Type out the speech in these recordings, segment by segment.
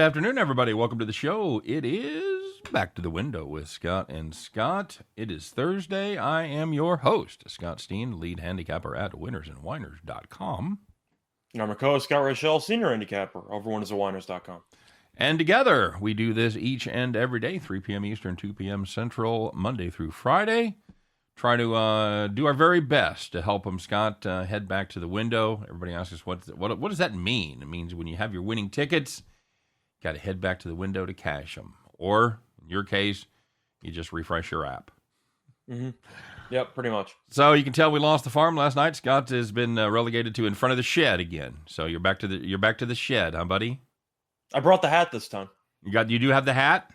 good afternoon, everybody. Welcome to the show. It is Back to the Window with Scott and Scott. It is Thursday. I am your host, Scott Steehn, lead handicapper at winnersandwhiners.com. And I'm your co-host, Scott Reichel, senior handicapper over winnersandwhiners.com. And together, we do this each and every day, 3 p.m. Eastern, 2 p.m. Central, Monday through Friday. Try to do our very best to help them, Scott, head back to the window. Everybody asks us, what does that mean? It means when you have your winning tickets, you got to head back to the window to cash them. Or, in your case, you just refresh your app. Mm-hmm. Yep, pretty much. So you can tell we lost the farm last night. Scott has been relegated to in front of the shed again. So you're back to the shed, huh, buddy? I brought the hat this time. You do have the hat?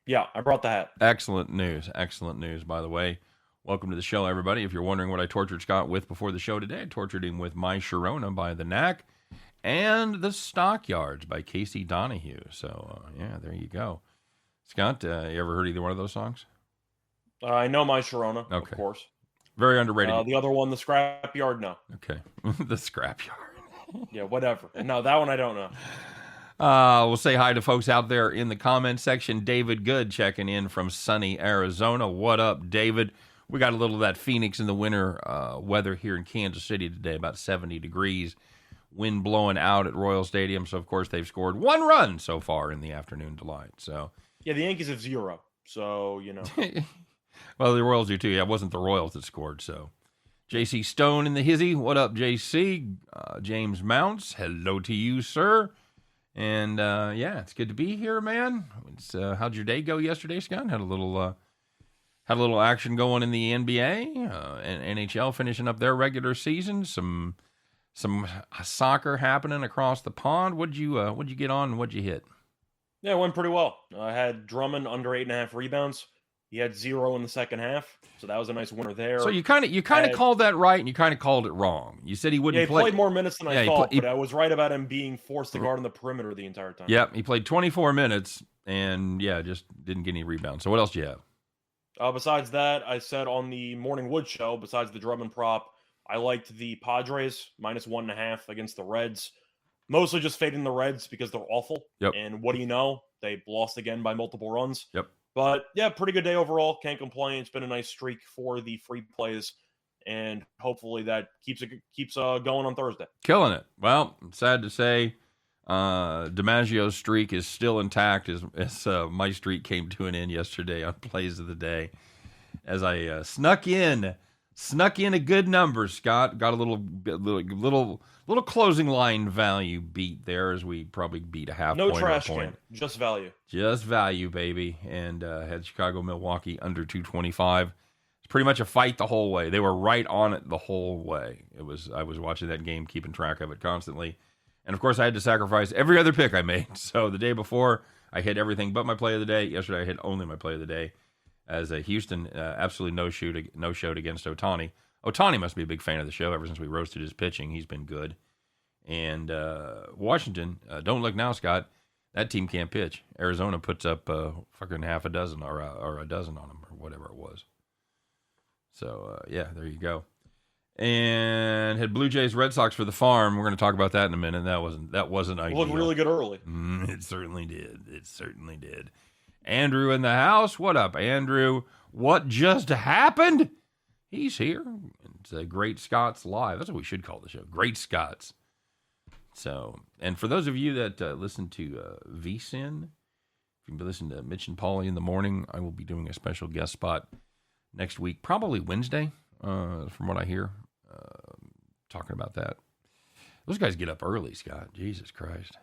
Yeah, I brought the hat. Excellent news, by the way. Welcome to the show, everybody. If you're wondering what I tortured Scott with before the show today, I tortured him with My Sharona by The Knack and The Stockyards by Casey Donahue. So, yeah, there you go. Scott, you ever heard either one of those songs? I know My Sharona, okay. Of course. Very underrated. The other one, The Scrapyard, no. Okay, The Scrapyard. Yeah, whatever. No, that one I don't know. We'll say hi to folks out there in the comment section. David Good checking in from sunny Arizona. What up, David? We got a little of that Phoenix in the winter weather here in Kansas City today, about 70 degrees. Wind blowing out at Royal Stadium. So, of course, they've scored one run so far in the afternoon delight. So, yeah, the Yankees have 0. So, you know. Well, the Royals do too. Yeah, it wasn't the Royals that scored. So, J.C. Stone in the hizzy. What up, J.C.? James Mounts. Hello to you, sir. And, yeah, it's good to be here, man. How'd your day go yesterday, Scott? Had a little action going in the NBA, and NHL finishing up their regular season. Some soccer happening across the pond. What'd you get on? And what'd you hit? Yeah, it went pretty well. I had Drummond under 8.5 rebounds. He had 0 in the second half, so that was a nice winner there. So you kind of called that right, and you kind of called it wrong. You said he wouldn't play. Yeah, he played more minutes than I thought, but I was right about him being forced to guard on the perimeter the entire time. Yep, he played 24 minutes, and yeah, just didn't get any rebounds. So what else do you have? Besides that, I said on the Morning Wood show, besides the Drummond prop, I liked the Padres, -1.5 against the Reds. Mostly just fading the Reds because they're awful. Yep. And what do you know? They lost again by multiple runs. Yep. But, yeah, pretty good day overall. Can't complain. It's been a nice streak for the free plays. And hopefully that keeps going on Thursday. Killing it. Well, sad to say, DiMaggio's streak is still intact as my streak came to an end yesterday on Plays of the Day. As I snuck in a good number, Scott. Got a little closing line value beat there, as we probably beat a half no point. No trash can, just value. Just value, baby. And had Chicago-Milwaukee under 225. It's pretty much a fight the whole way. They were right on it the whole way. I was watching that game, keeping track of it constantly. And, of course, I had to sacrifice every other pick I made. So the day before, I hit everything but my play of the day. Yesterday, I hit only my play of the day. As Houston absolutely no-showed against Ohtani. Ohtani must be a big fan of the show ever since we roasted his pitching. He's been good. And Washington, don't look now, Scott. That team can't pitch. Arizona puts up fucking half a dozen or a dozen on them or whatever it was. So, yeah, there you go. And had Blue Jays Red Sox for the farm. We're going to talk about that in a minute. That wasn't ideal. Looked really good early. It certainly did. Andrew in the house. What up, Andrew? What just happened? He's here. It's Great Scots Live. That's what we should call the show. Great Scots. So, and for those of you that listen to VSIN, if you listen to Mitch and Paulie in the morning, I will be doing a special guest spot next week, probably Wednesday, from what I hear. Talking about that. Those guys get up early, Scott. Jesus Christ.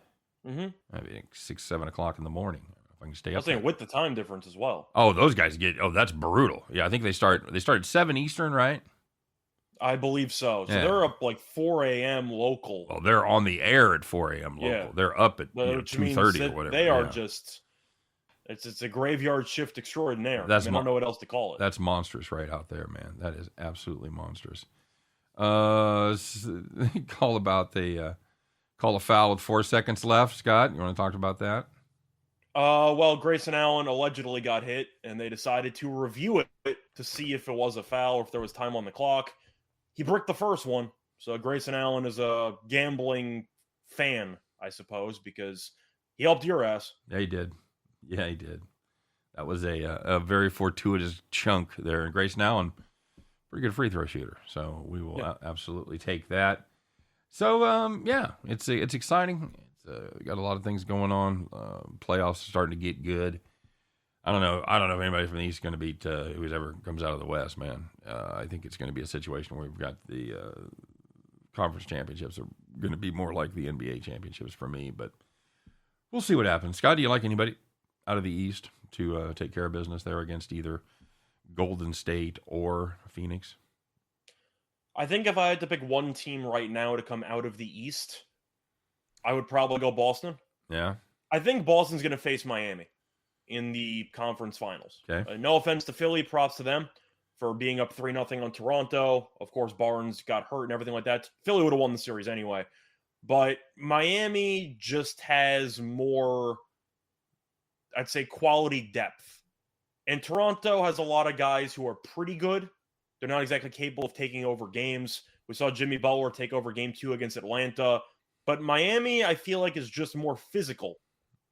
Mm-hmm. I mean, 6, 7 o'clock in the morning. If I can stay up. I was saying with the time difference as well. Oh, those guys that's brutal. Yeah, I think they start at 7 Eastern, right? I believe so. So yeah. They're up like 4 a.m. local. Well, they're on the air at 4 a.m. local. Yeah. They're up at 2:30 or whatever. They are just. It's a graveyard shift extraordinaire. I don't know what else to call it. That's monstrous right out there, man. That is absolutely monstrous. Call a foul with 4 seconds left. Scott, you want to talk about that? Well, Grayson Allen allegedly got hit, and they decided to review it to see if it was a foul or if there was time on the clock. He bricked the first one, so Grayson Allen is a gambling fan, I suppose, because He helped your ass. Yeah, he did. Yeah, he did. That was a very fortuitous chunk there. And Grace now, and pretty good free throw shooter. So we will absolutely take that. So, yeah, it's exciting. It's got a lot of things going on. Playoffs are starting to get good. I don't know if anybody from the East is going to beat whoever comes out of the West, man. I think it's going to be a situation where we've got the conference championships are going to be more like the NBA championships for me, but we'll see what happens. Scott, do you like anybody out of the East to take care of business there against either Golden State or Phoenix? I think if I had to pick one team right now to come out of the East, I would probably go Boston. Yeah. I think Boston's going to face Miami in the conference finals. Okay. No offense to Philly, props to them for being up 3-0 on Toronto. Of course, Barnes got hurt and everything like that. Philly would have won the series anyway. But Miami just has more, I'd say, quality depth. And Toronto has a lot of guys who are pretty good. They're not exactly capable of taking over games. We saw Jimmy Butler take over Game 2 against Atlanta. But Miami, I feel like, is just more physical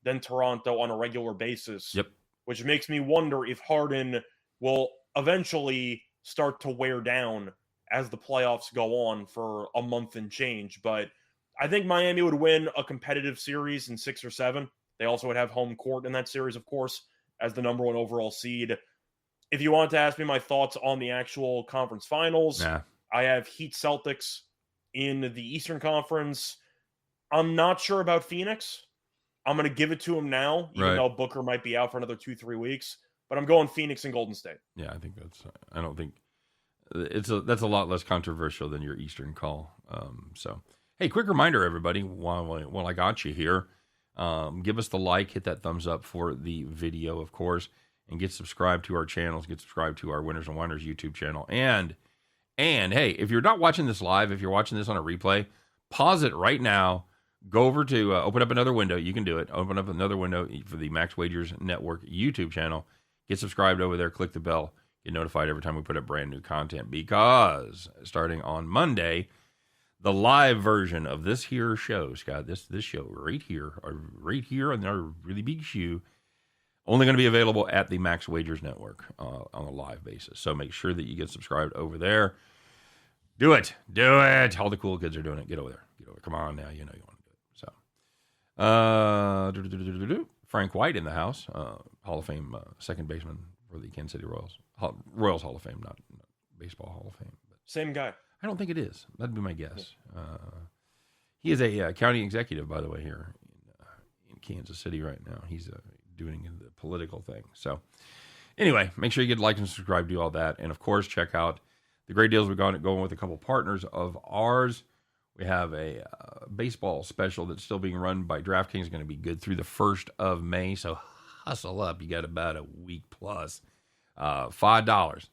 than Toronto on a regular basis. Yep. Which makes me wonder if Harden will eventually start to wear down as the playoffs go on for a month and change. But I think Miami would win a competitive series in 6 or 7. They also would have home court in that series, of course, as the number 1 overall seed. If you want to ask me my thoughts on the actual conference finals, I have Heat Celtics in the Eastern Conference. I'm not sure about Phoenix. I'm going to give it to him now, even though Booker might be out for another 2-3 weeks. But I'm going Phoenix and Golden State. Yeah, I think I don't think that's a lot less controversial than your Eastern call. So, hey, quick reminder, everybody, while I got you here, give us the like, hit that thumbs up for the video, of course, and get subscribed to our channels, get subscribed to our Winners and Whiners YouTube channel. And hey, if you're not watching this live, if you're watching this on a replay, pause it right now. Go over to open up another window. You can do it. Open up another window for the Max Wagers Network YouTube channel. Get subscribed over there. Click the bell. Get notified every time we put up brand new content. Because starting on Monday, the live version of this here show, Scott, this show right here on our really big shoe, only going to be available at the Max Wagers Network on a live basis. So make sure that you get subscribed over there. Do it. All the cool kids are doing it. Get over there. Come on now. You know you want to do it. So, Frank White in the house, Hall of Fame second baseman for the Kansas City Royals. Royals Hall of Fame, not Baseball Hall of Fame. But same guy. I don't think it is. That'd be my guess. He is a county executive, by the way, here in Kansas City right now. He's doing the political thing. So, anyway, make sure you get like and subscribe, do all that. And, of course, check out the great deals we've got going with a couple partners of ours. We have a baseball special that's still being run by DraftKings. It's going to be good through the 1st of May. So hustle up. You got about a week plus. $5.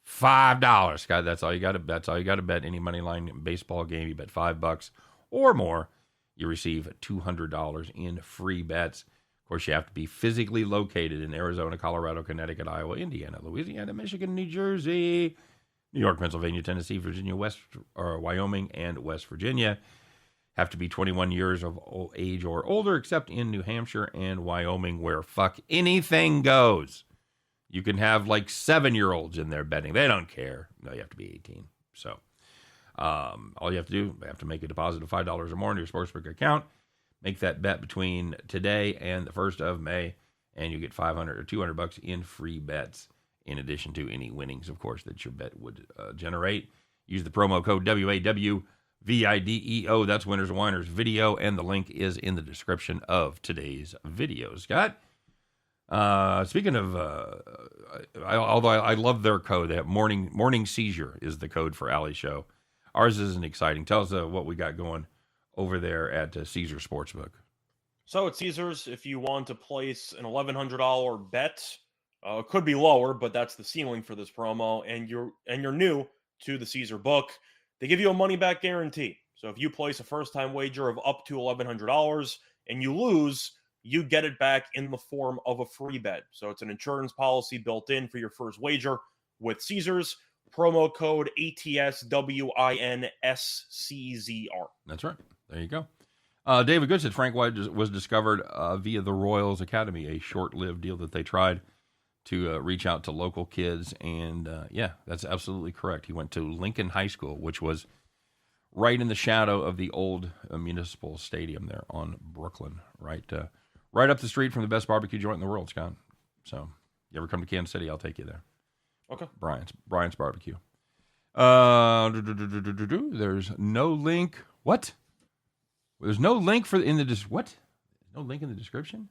Scott, that's all you got to bet. That's all you got to bet. Any money line baseball game, you bet $5 or more, you receive $200 in free bets. Of course, you have to be physically located in Arizona, Colorado, Connecticut, Iowa, Indiana, Louisiana, Michigan, New Jersey, New York, Pennsylvania, Tennessee, Virginia, Wyoming, and West Virginia. Have to be 21 years of age or older, except in New Hampshire and Wyoming, where fuck anything goes. You can have like 7-year-olds in there betting. They don't care. No, you have to be 18. So all you have to do, you have to make a deposit of $5 or more into your sportsbook account. Make that bet between today and the 1st of May, and you get $500 or $200 in free bets, in addition to any winnings, of course, that your bet would generate. Use the promo code WAWVIDEO. That's Winners and Whiners video, and the link is in the description of today's video. Scott, speaking of, although I love their code, they have morning seizure is the code for Alley Show. Ours isn't exciting. Tell us what we got going over there at Caesar Sportsbook. So at Caesars, if you want to place an $1,100 bet, it could be lower, but that's the ceiling for this promo, and you're new to the Caesar book, they give you a money-back guarantee. So if you place a first-time wager of up to $1,100 and you lose, you get it back in the form of a free bet. So it's an insurance policy built in for your first wager with Caesars. Promo code ATSWINSCZR. That's right. There you go. David Good said Frank White was discovered via the Royals Academy, a short-lived deal that they tried to reach out to local kids. And, yeah, that's absolutely correct. He went to Lincoln High School, which was right in the shadow of the old municipal stadium there on Brooklyn, right up the street from the best barbecue joint in the world, Scott. So you ever come to Kansas City, I'll take you there. Okay. Brian's Barbecue. There's no link. What? There's no link what? No link in the description?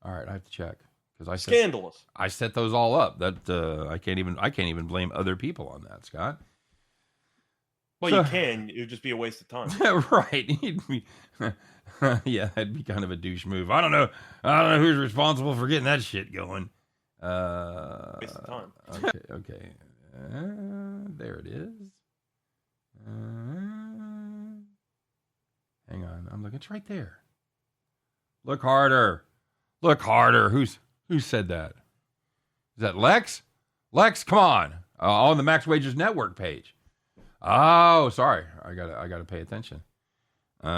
All right, I have to check because Scandalous. I set those all up. That I can't even blame other people on that, Scott. Well, you can. It would just be a waste of time. Right. Yeah, that'd be kind of a douche move. I don't know who's responsible for getting that shit going. Waste of time. Okay. There it is. Hang on. I'm looking. It's right there. Look harder. Who said that? Is that Lex? Lex, come on. On the Max Wages Network page. Oh, sorry. I gotta pay attention. Okay.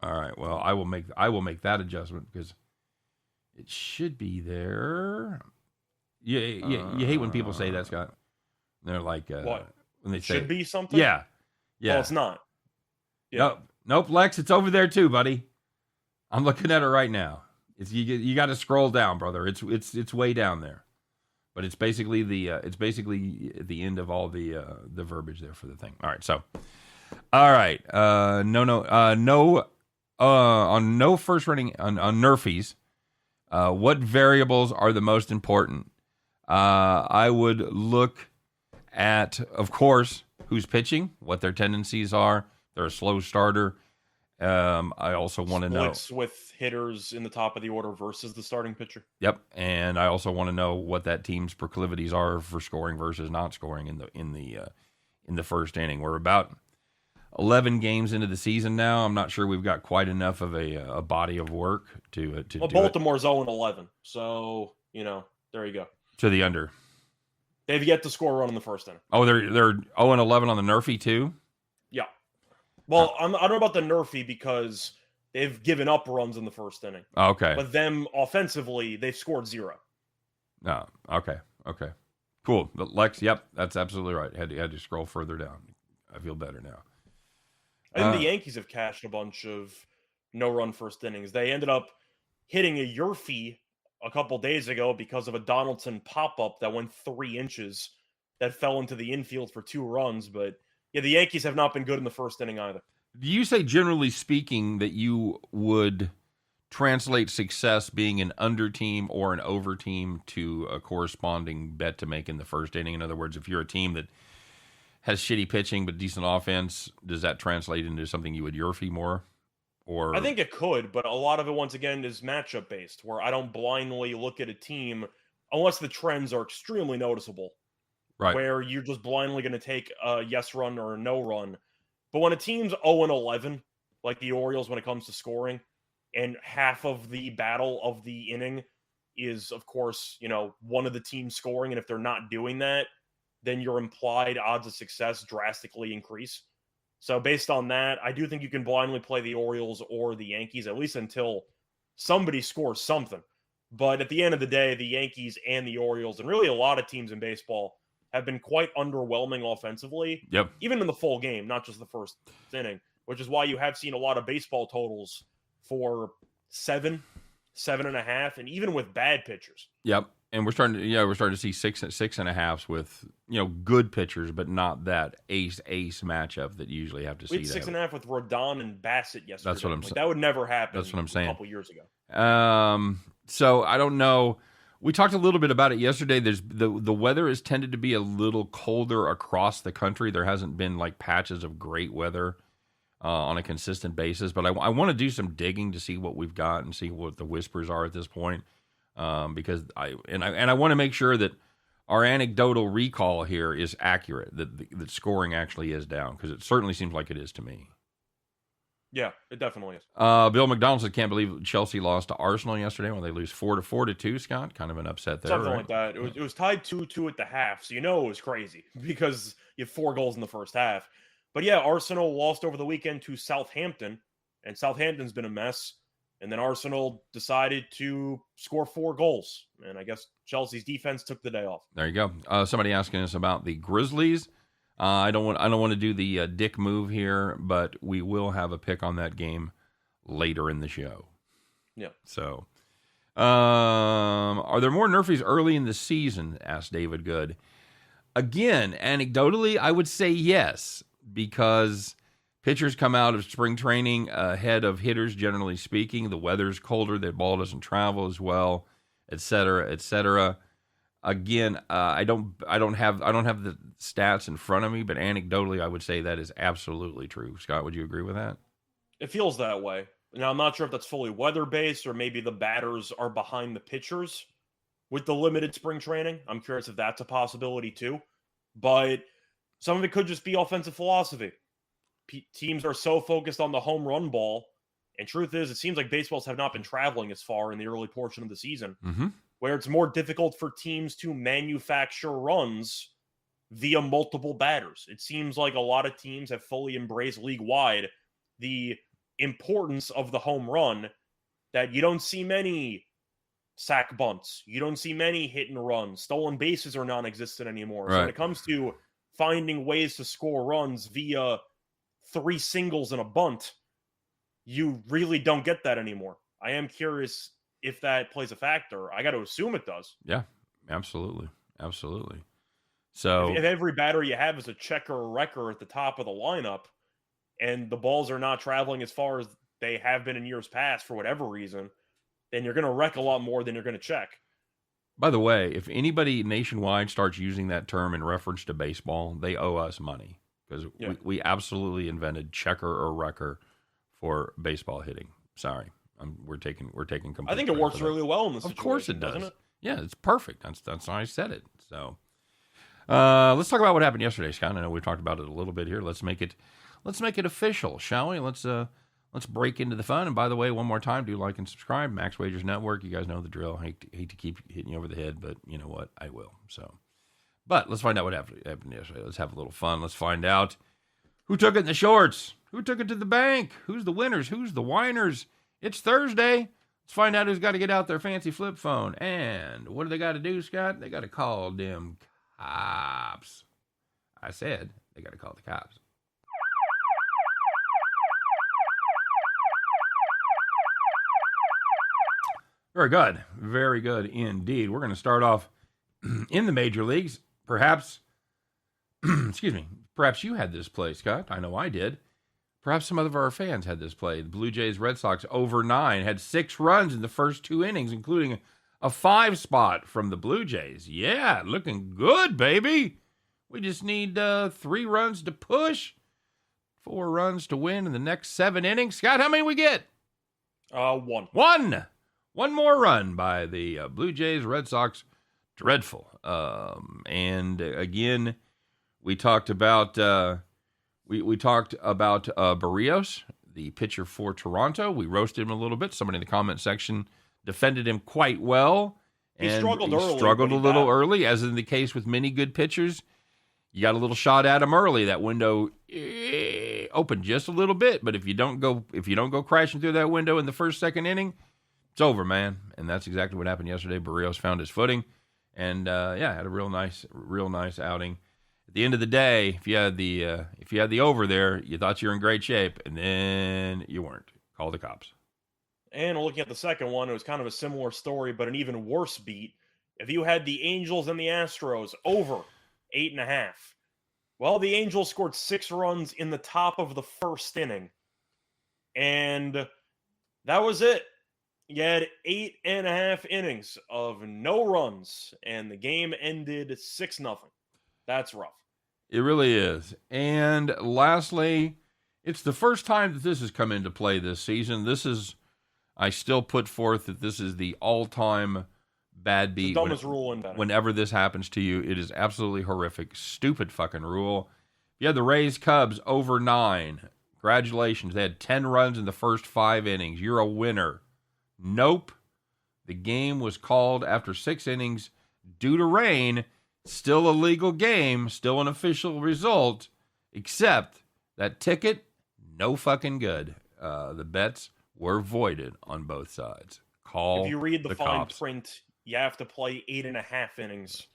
All right. Well, I will make that adjustment because it should be there. You hate when people say that, Scott. They're like, what? When they it say should be something? Yeah. Well, it's not. Yeah. Nope, Lex, it's over there too, buddy. I'm looking at it right now. You got to scroll down, brother. It's way down there. But it's basically the end of all the verbiage there for the thing. All right, so no on no first running on Nerfies. What variables are the most important? I would look at, of course, who's pitching, what their tendencies are. They're a slow starter. I also want to know splits with hitters in the top of the order versus the starting pitcher. Yep, and I also want to know what that team's proclivities are for scoring versus not scoring in the first inning. We're about 11 games into the season now. I'm not sure we've got quite enough of a body of work to well, do Baltimore's 0-11, so there you go. To the under. They've yet to score a run in the first inning. Oh, they're 0-11 on the Nerfy too? Yeah. Well, I don't know about the Nerfy because they've given up runs in the first inning. Okay. But them offensively, they've scored 0. No. Okay. Cool. But Lex, yep, that's absolutely right. Had to scroll further down. I feel better now. I think the Yankees have cashed a bunch of no-run first innings. They ended up hitting a Yerfie a couple days ago because of a Donaldson pop-up that went 3 inches that fell into the infield for 2 runs. But, yeah, the Yankees have not been good in the first inning either. Do you say, generally speaking, that you would translate success being an under team or an over team to a corresponding bet to make in the first inning? In other words, if you're a team that has shitty pitching but decent offense, does that translate into something you would Yerfie more? Or I think it could, but a lot of it, once again, is matchup based, where I don't blindly look at a team unless the trends are extremely noticeable. Right. Where you're just blindly going to take a yes run or a no run. But when a team's 0-11, like the Orioles when it comes to scoring, and half of the battle of the inning is, of course, one of the teams scoring, and if they're not doing that, then your implied odds of success drastically increase. So based on that, I do think you can blindly play the Orioles or the Yankees, at least until somebody scores something. But at the end of the day, the Yankees and the Orioles, and really a lot of teams in baseball, have been quite underwhelming offensively. Yep. Even in the full game, not just the first inning, which is why you have seen a lot of baseball totals for 7, 7.5, and even with bad pitchers. Yep. And we're starting to see 6.5s with good pitchers, but not that ace matchup that you usually have to see. We had 6.5 with Rodon and Bassett yesterday. That's what I'm saying. That would never happen. That's what I'm saying. A couple years ago. So I don't know. We talked a little bit about it yesterday. There's the weather has tended to be a little colder across the country. There hasn't been like patches of great weather on a consistent basis, but I want to do some digging to see what we've got and see what the whispers are at this point. Because I want to make sure that our anecdotal recall here is accurate, that scoring actually is down, because it certainly seems like it is to me. Yeah, it definitely is. Bill McDonald said, can't believe Chelsea lost to Arsenal yesterday when they lose 4-2, Scott. Kind of an upset there. Something right? like that. It was tied 2-2 at the half, so it was crazy because you had 4 goals in the first half. But yeah, Arsenal lost over the weekend to Southampton, and Southampton's been a mess. And then Arsenal decided to score 4 goals. And I guess Chelsea's defense took the day off. There you go. Somebody asking us about the Grizzlies. I don't want to do the dick move here, but we will have a pick on that game later in the show. Yeah. So, are there more Nerfies early in the season? Asked David Good. Again, anecdotally, I would say yes, because pitchers come out of spring training ahead of hitters, generally speaking. The weather's colder, the ball doesn't travel as well, et cetera, et cetera. Again, I don't have the stats in front of me, but anecdotally, I would say that is absolutely true. Scott, would you agree with that? It feels that way. Now, I'm not sure if that's fully weather-based or maybe the batters are behind the pitchers with the limited spring training. I'm curious if that's a possibility too. But some of it could just be offensive philosophy. Teams are so focused on the home run ball. And truth is, it seems like baseballs have not been traveling as far in the early portion of the season, where it's more difficult for teams to manufacture runs via multiple batters. It seems like a lot of teams have fully embraced league-wide the importance of the home run, that you don't see many sack bunts. You don't see many hit and runs. Stolen bases are non-existent anymore. Right. So when it comes to finding ways to score runs via 3 singles and a bunt, you really don't get that anymore. I am curious if that plays a factor. I got to assume it does. Yeah, absolutely. Absolutely. So if every batter you have is a checker or wrecker at the top of the lineup, and the balls are not traveling as far as they have been in years past for whatever reason, then you're going to wreck a lot more than you're going to check. By the way, if anybody nationwide starts using that term in reference to baseball, they owe us money, because we absolutely invented checker or wrecker for baseball hitting. Sorry, we're taking complete I think it works really well in this situation. Of course it does. Doesn't it? Yeah, it's perfect. That's how I said it. So let's talk about what happened yesterday, Scott. I know we talked about it a little bit here. Let's make it official, shall we? Let's break into the fun. And by the way, one more time, do like and subscribe. Max Wagers Network. You guys know the drill. Hate to keep hitting you over the head, but you know what? I will. So, but let's find out what happened yesterday. Let's have a little fun. Let's find out who took it in the shorts. Who took it to the bank? Who's the winners? Who's the whiners? It's Thursday. Let's find out who's got to get out their fancy flip phone. And what do they got to do, Scott? They got to call them cops. I said they got to call the cops. Very good. Very good indeed. We're going to start off in the major leagues. Perhaps, excuse me, perhaps you had this play, Scott. I know I did. Perhaps some of our fans had this play. The Blue Jays Red Sox over 9 had 6 runs in the first 2 innings, including a 5 spot from the Blue Jays. Yeah, looking good, baby. We just need 3 runs to push, 4 runs to win in the next 7 innings. Scott, how many we get? 1. One more run by the Blue Jays Red Sox. Dreadful. And again, we talked about Barrios, the pitcher for Toronto. We roasted him a little bit. Somebody in the comment section defended him quite well. He struggled a little early, as in the case with many good pitchers. You got a little shot at him early. That window opened just a little bit, but if you don't go crashing through that window in the first, second inning, it's over, man. And that's exactly what happened yesterday. Barrios found his footing, and had a real nice outing. At the end of the day, if you had the over there, you thought you were in great shape, and then you weren't. Call the cops. And looking at the second one, it was kind of a similar story, but an even worse beat. If you had the Angels and the Astros over 8.5, well, the Angels scored 6 runs in the top of the first inning, and that was it. You had 8.5 innings of no runs, and the game ended 6-0. That's rough. It really is. And lastly, it's the first time that this has come into play this season. I still put forth that this is the all-time bad beat. The dumbest rule in betting. Whenever this happens to you, it is absolutely horrific. Stupid fucking rule. You had the Rays Cubs over 9. Congratulations. They had 10 runs in the first 5 innings. You're a winner. Nope. The game was called after 6 innings due to rain. Still a legal game, still an official result, except That ticket, no fucking good. The bets were voided on both sides. Call If you read the fine cops. print, you have to play 8.5 innings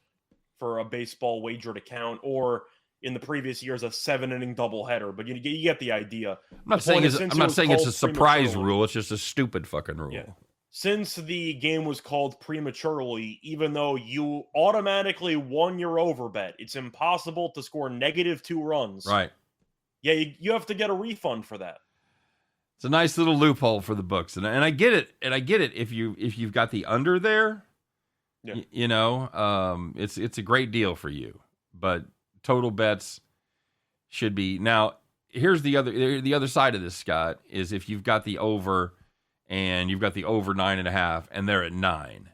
for a baseball wager to count, or in the previous years, a 7-inning doubleheader. But you get the idea. I'm not saying it's a surprise rule. It's just a stupid fucking rule. Yeah. Since the game was called prematurely, even though you automatically won your over bet, it's impossible to score -2 runs. Right. Yeah, you have to get a refund for that. It's a nice little loophole for the books, and I get it. And I get it if you've got the under there. Yeah. It's a great deal for you, but total bets should be. Now, here's the other side of this, Scott, is if you've got the over and you've got the over 9.5 and they're at 9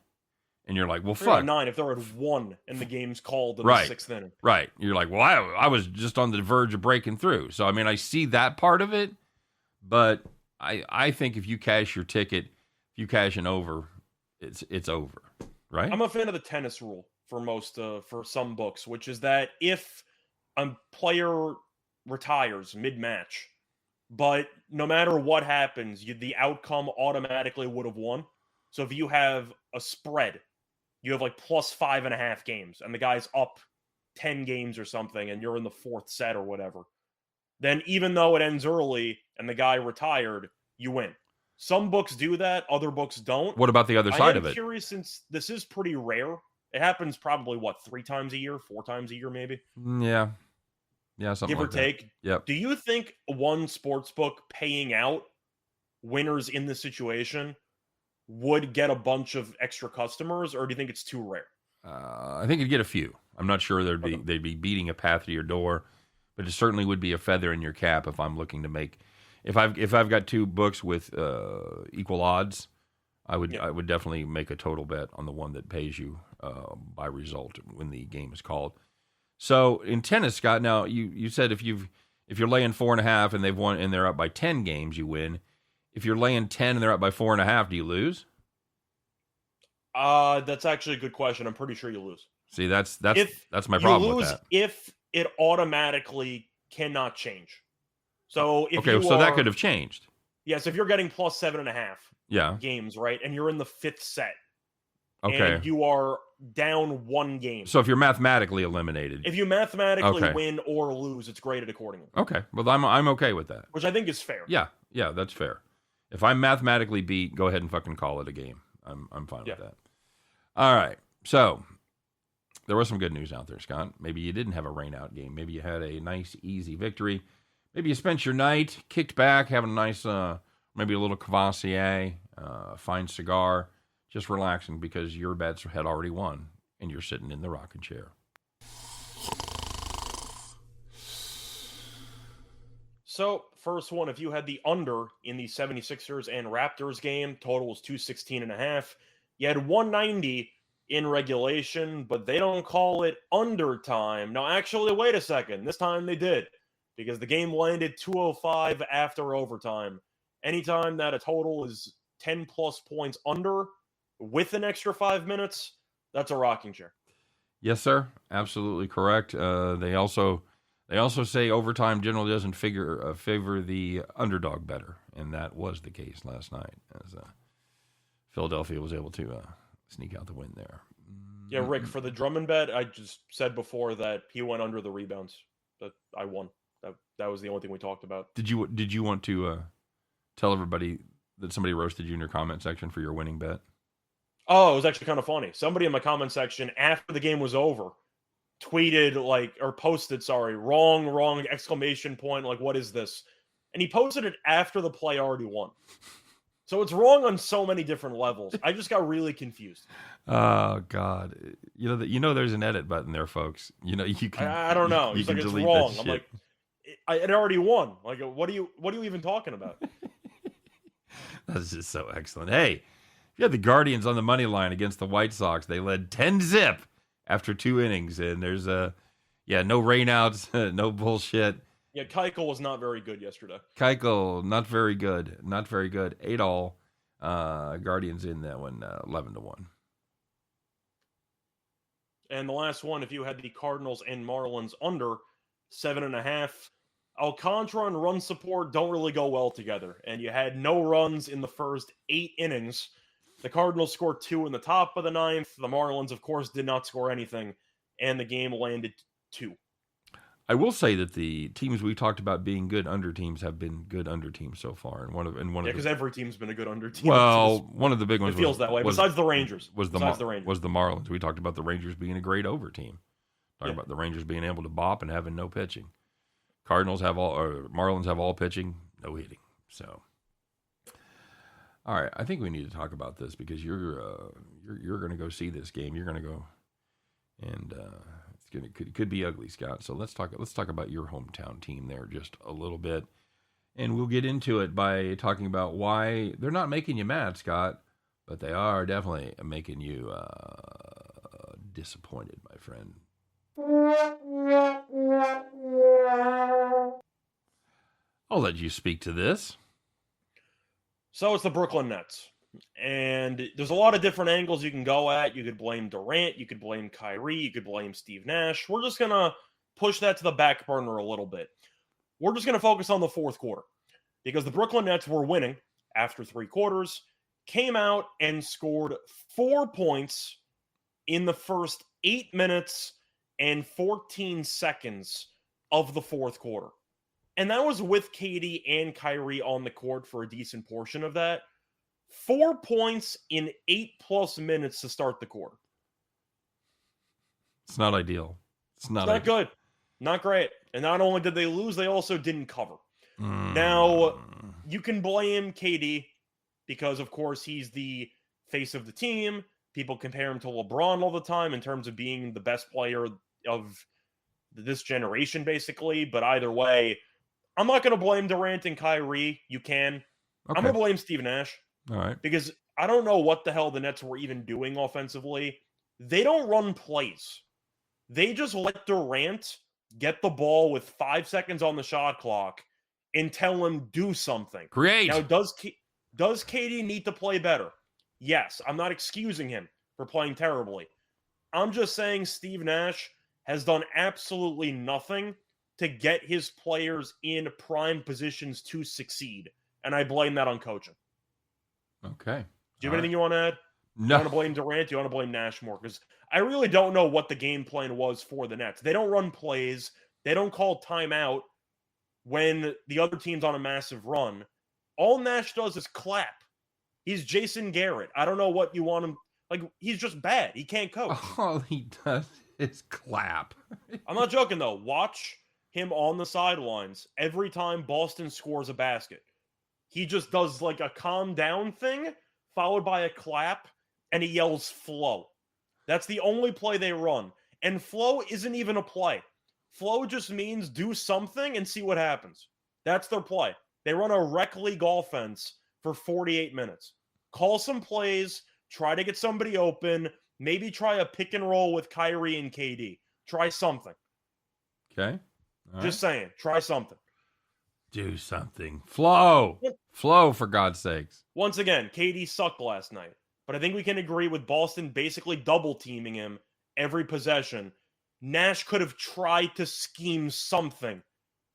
and you're like, well, fuck. 9 if they're at 1 and the game's called in right. the 6th inning. Right. You're like, well, I was just on the verge of breaking through. So, I mean, I see that part of it, but I think if you cash your ticket, if you cash an over, it's over. Right. I'm a fan of the tennis rule for some books, which is that if a player retires mid-match, but no matter what happens, the outcome automatically would have won. So if you have a spread, you have like plus 5.5 games, and the guy's up 10 games or something, and you're in the 4th set or whatever, then even though it ends early and the guy retired, you win. Some books do that, other books don't. What about the other side of it? I'm curious, since this is pretty rare. It happens probably, 3 times a year, 4 times a year maybe? Yeah. Yeah, something give or like take. That. Yep. Do you think one sports book paying out winners in this situation would get a bunch of extra customers, or do you think it's too rare? I think you'd get a few. I'm not sure they'd be beating a path to your door, but it certainly would be a feather in your cap if I'm looking to make. If I've got 2 books with equal odds, I would definitely make a total bet on the one that pays you by result when the game is called. So in tennis, Scott, now you said if you're laying 4.5 and they've won and they're up by 10 games, you win. If you're laying 10 and they're up by 4.5, do you lose? That's actually a good question. I'm pretty sure you lose. See, that's my problem with that. If it automatically cannot change. So if so that could have changed. Yes, if you're getting plus 7.5 games, right, and you're in the 5th set, and you are down 1 game. So if you're mathematically eliminated. If you mathematically win or lose, it's graded accordingly. Okay. Well, I'm okay with that. Which I think is fair. Yeah, that's fair. If I'm mathematically beat, go ahead and fucking call it a game. I'm fine with that. All right. So there was some good news out there, Scott. Maybe you didn't have a rain-out game. Maybe you had a nice, easy victory. Maybe you spent your night, kicked back, having a nice, maybe a little Cavassier, fine cigar, just relaxing because your bets had already won, and you're sitting in the rocking chair. So, first one, if you had the under in the 76ers and Raptors game, total was 216.5. You had 190 in regulation, but they don't call it undertime. Now, actually, wait a second. This time they did, because the game landed 2:05 after overtime. Anytime that a total is 10-plus points under with an extra 5 minutes, that's a rocking chair. Yes, sir. Absolutely correct. They also say overtime generally doesn't favor the underdog better, and that was the case last night as Philadelphia was able to sneak out the win there. Yeah, Rick, for the Drummond bet, I just said before that he went under the rebounds. That I won. That was the only thing we talked about. Did you want to tell everybody that somebody roasted you in your comment section for your winning bet? Oh, it was actually kind of funny. Somebody in my comment section after the game was over tweeted posted, wrong, exclamation point, like, what is this? And he posted it after the play already won. So it's wrong on so many different levels. I just got really confused. Oh God. You know there's an edit button there, folks. You can I don't know. You He's can like, it's delete wrong. that I'm shit. like, it already won. Like, what are you even talking about? That's just so excellent. Hey, if you had the Guardians on the money line against the White Sox, they led 10-0 after 2 innings, and there's no rainouts, no bullshit. Yeah, Keuchel was not very good yesterday. Keuchel, not very good. 8-all. Guardians in that one, 11-1. And the last one, if you had the Cardinals and Marlins under 7.5, Alcantara and run support don't really go well together, and you had no runs in the first 8 innings. The Cardinals scored 2 in the top of the 9th. The Marlins, of course, did not score anything, and the game landed 2. I will say that the teams we talked about being good under teams have been good under teams so far, Because every team's been a good under team. Well, one of the big ones feels that way. Besides the Rangers, was the Marlins. We talked about the Rangers being a great over team. Talking about the Rangers being able to bop and having no pitching. Marlins have all pitching, no hitting. So, all right, I think we need to talk about this because you're going to go see this game. You're going to go, and it could be ugly, Scott. So let's talk about your hometown team there just a little bit, and we'll get into it by talking about why they're not making you mad, Scott, but they are definitely making you disappointed, my friend. I'll let you speak to this. So it's the Brooklyn Nets. And there's a lot of different angles you can go at. You could blame Durant. You could blame Kyrie. You could blame Steve Nash. We're just going to push that to the back burner a little bit. We're just going to focus on the fourth quarter because the Brooklyn Nets were winning after 3 quarters, came out and scored 4 points in the first 8 minutes and 14 seconds of the fourth quarter. And that was with KD and Kyrie on the court for a decent portion of that. 4 points in 8+ minutes to start the quarter. It's not ideal. It's not good. Not great. And not only did they lose, they also didn't cover. Now, you can blame KD because, of course, he's the face of the team. People compare him to LeBron all the time in terms of being the best player of this generation, basically. But either way, I'm not going to blame Durant and Kyrie. You can. Okay. I'm going to blame Steve Nash. All right. Because I don't know what the hell the Nets were even doing offensively. They don't run plays. They just let Durant get the ball with 5 seconds on the shot clock and tell him do something. Great. Now, does KD need to play better? Yes. I'm not excusing him for playing terribly. I'm just saying Steve Nash has done absolutely nothing to get his players in prime positions to succeed. And I blame that on coaching. Okay. Do you have anything you want to add? No. Do you want to blame Durant? Do you want to blame Nash more? Because I really don't know what the game plan was for the Nets. They don't run plays. They don't call timeout when the other team's on a massive run. All Nash does is clap. He's Jason Garrett. I don't know what you want him... Like, he's just bad. He can't coach. All he does is clap. I'm not joking, though. Watch him on the sidelines every time Boston scores a basket. He just does like a calm down thing, followed by a clap, and he yells flow. That's the only play they run. And flow isn't even a play. Flow just means do something and see what happens. That's their play. They run a rec league offense for 48 minutes. Call some plays, try to get somebody open, maybe try a pick and roll with Kyrie and KD. Try something. Okay. Just saying. Try something. Do something. Flow, for God's sakes. Once again, KD sucked last night. But I think we can agree with Boston basically double teaming him every possession. Nash could have tried to scheme something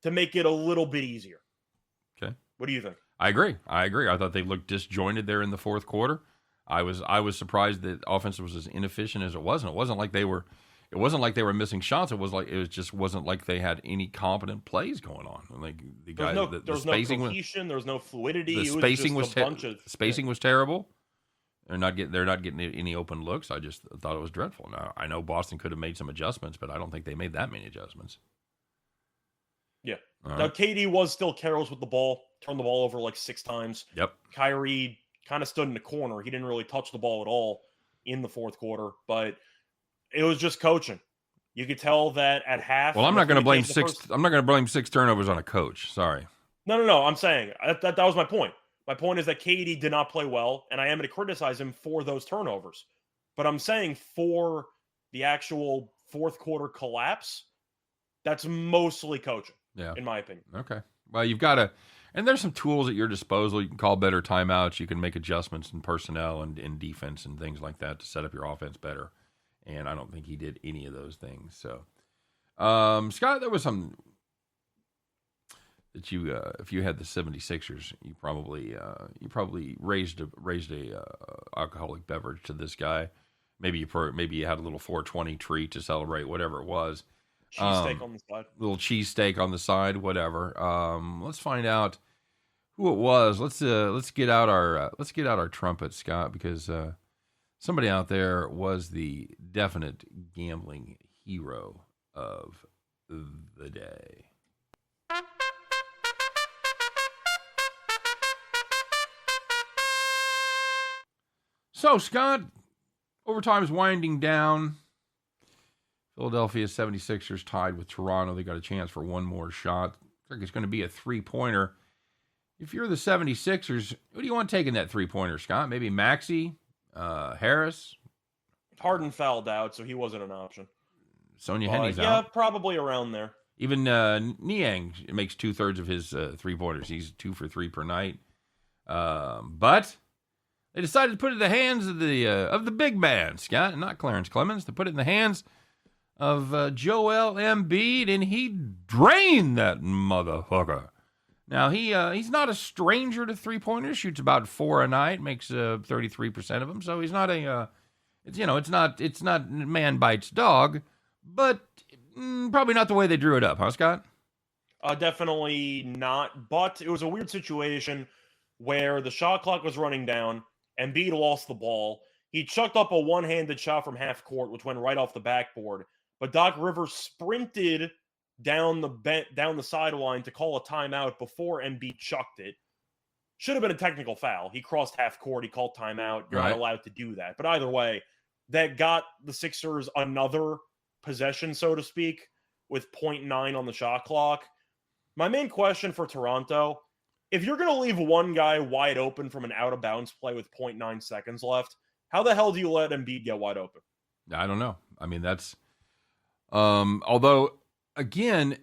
to make it a little bit easier. Okay. What do you think? I agree. I thought they looked disjointed there in the fourth quarter. I was surprised that offense was as inefficient as it was. And it wasn't like they were missing shots. It just wasn't like they had any competent plays going on. Like the guy, there was no cohesion. There was no fluidity. The spacing was terrible. They're not getting any open looks. I just thought it was dreadful. Now I know Boston could have made some adjustments, but I don't think they made that many adjustments. Yeah. Now KD was still careless with the ball. Turned the ball over like 6 times. Yep. Kyrie kind of stood in the corner. He didn't really touch the ball at all in the fourth quarter, but it was just coaching. You could tell that at half. Well, I'm not going to blame 6 turnovers on a coach. Sorry. No. I'm saying that was my point. My point is that KD did not play well, and I am going to criticize him for those turnovers. But I'm saying for the actual fourth quarter collapse, that's mostly coaching, in my opinion. Okay. Well, you've got to, and there's some tools at your disposal. You can call better timeouts. You can make adjustments in personnel and in defense and things like that to set up your offense better. And I don't think he did any of those things. So, Scott, there was some that you if you had the 76ers, you probably raised a alcoholic beverage to this guy. Maybe you had a little 420 treat to celebrate, whatever it was. Cheesesteak on the side. Little cheesesteak on the side, whatever. Let's find out who it was. Let's get out our trumpet, Scott, because somebody out there was the definite gambling hero of the day. So, Scott, overtime is winding down. Philadelphia 76ers tied with Toronto. They got a chance for one more shot. Looks like it's going to be a three-pointer. If you're the 76ers, who do you want taking that three-pointer, Scott? Maybe Maxey, Harris? Harden fouled out, so he wasn't an option. Sonia Henny's out. Yeah, probably around there. Even Niang makes 2/3 of his three-pointers. He's 2 for 3 per night. But they decided to put it in the hands of the big man, Scott, and not Clarence Clemens. To put it in the hands of Joel Embiid, and he drained that motherfucker. Now he's not a stranger to three-pointers. Shoots about 4 a night, makes 33% of them. So he's not it's not man bites dog, but probably not the way they drew it up, huh, Scott? Definitely not. But it was a weird situation where the shot clock was running down. Embiid lost the ball. He chucked up a one-handed shot from half court, which went right off the backboard. But Doc Rivers sprinted down the sideline to call a timeout before Embiid chucked it. Should have been a technical foul. He crossed half court. He called timeout. You're not allowed to do that. But either way, that got the Sixers another possession, so to speak, with 0.9 on the shot clock. My main question for Toronto, if you're going to leave one guy wide open from an out-of-bounds play with 0.9 seconds left, how the hell do you let Embiid get wide open? I don't know. I mean, that's... although, again,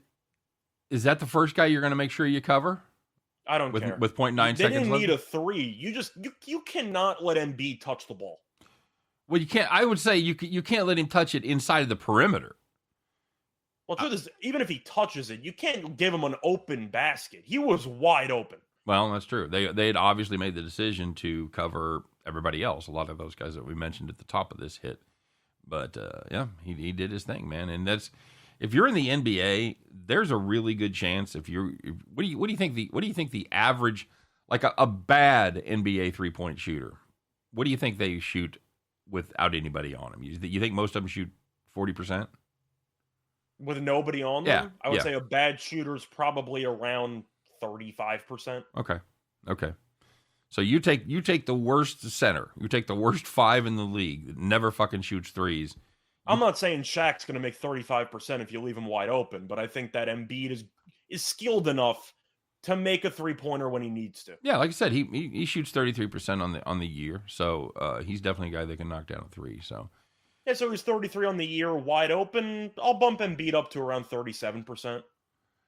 is that the first guy you're going to make sure you cover? I don't care. With 0.9 seconds left? They didn't need a three. You cannot let Embiid touch the ball. Well, you can't. I would say you can't let him touch it inside of the perimeter. Well, truth is, even if he touches it, you can't give him an open basket. He was wide open. Well, that's true. They had obviously made the decision to cover everybody else. A lot of those guys that we mentioned at the top of this hit. But yeah, he did his thing, man. And that's, if you're in the NBA, there's a really good chance. What do you think the average, like a bad NBA 3-point shooter, what do you think they shoot without anybody on them? You think most of them shoot 40%? With nobody on them? Yeah, I would say a bad shooter is probably around 35%. Okay. So you take the worst center. You take the worst 5 in the league that never fucking shoots threes. I'm not saying Shaq's going to make 35% if you leave him wide open, but I think that Embiid is skilled enough to make a three-pointer when he needs to. Yeah, like I said, he shoots 33% on the year, so he's definitely a guy that can knock down a three. So yeah, so he's 33 on the year, wide open. I'll bump Embiid up to around 37%,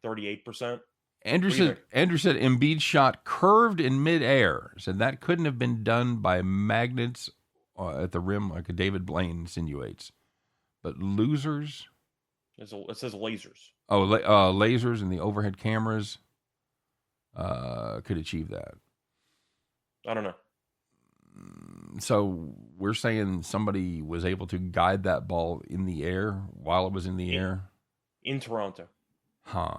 38%. Andrew said Embiid's shot curved in midair. Said that couldn't have been done by magnets at the rim like a David Blaine insinuates. But losers? It says lasers. Oh, lasers and the overhead cameras could achieve that. I don't know. So we're saying somebody was able to guide that ball in the air while it was in the air? In Toronto. Huh.